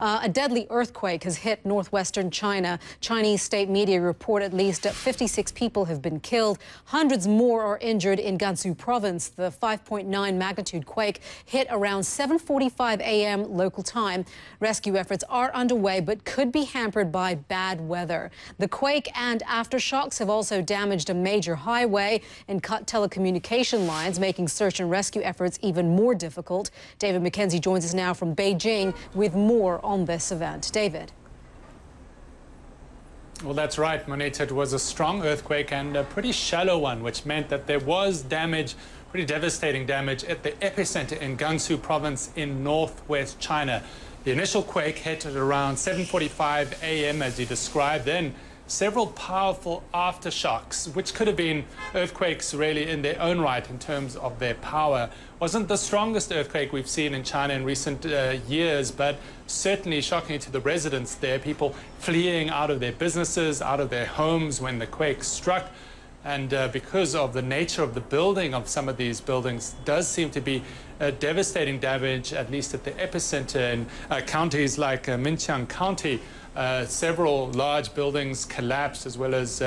A deadly earthquake has hit northwestern China. Chinese state media report at least 56 people have been killed. Hundreds more are injured in Gansu province. The 5.9 magnitude quake hit around 7:45 a.m. local time. Rescue efforts are underway but could be hampered by bad weather. The quake and aftershocks have also damaged a major highway and cut telecommunication lines, making search and rescue efforts even more difficult. David McKenzie joins us now from Beijing with more on this event. David. Well, that's right, Moneta. It was a strong earthquake and a pretty shallow one, which meant that there was damage, pretty devastating damage, at the epicenter in Gansu province in northwest China. The initial quake hit at around 7:45 a.m. as you described, then several powerful aftershocks, which could have been earthquakes really in their own right in terms of their power. Wasn't the strongest earthquake we've seen in China in recent years, but certainly shocking to the residents there, people fleeing out of their businesses, out of their homes when the quake struck. And because of the nature of the building of some of these buildings, does seem to be devastating damage, at least at the epicenter in counties like Minqiang County. Several large buildings collapsed, as well as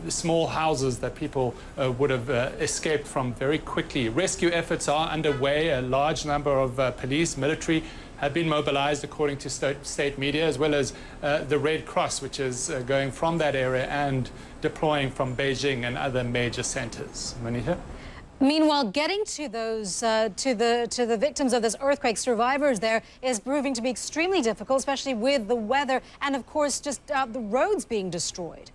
small houses that people would have escaped from very quickly. Rescue efforts are underway. A large number of police, military have been mobilized, according to state media, as well as the Red Cross, which is going from that area and deploying from Beijing and other major centers. Moneta? Meanwhile, getting to those to the victims of this earthquake, survivors there, is proving to be extremely difficult, especially with the weather and, of course, just the roads being destroyed.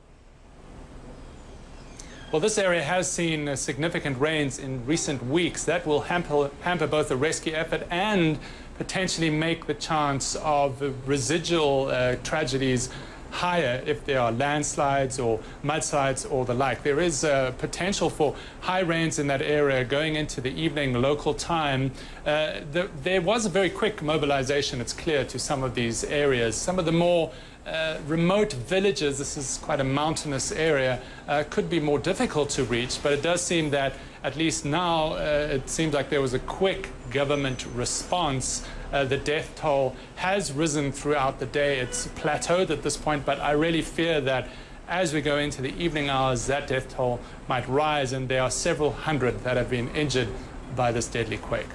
Well, this area has seen significant rains in recent weeks. That will hamper both the rescue effort and potentially make the chance of residual tragedies higher if there are landslides or mudslides or the like. There is potential for high rains in that area going into the evening local time. There was a very quick mobilization, it's clear, to some of these areas. Some of the more remote villages, this is quite a mountainous area, could be more difficult to reach, but it does seem that at least now it seems like there was a quick government response. The death toll has risen throughout the day. It's plateaued at this point, but I really fear that as we go into the evening hours, that death toll might rise, and there are several hundred that have been injured by this deadly quake.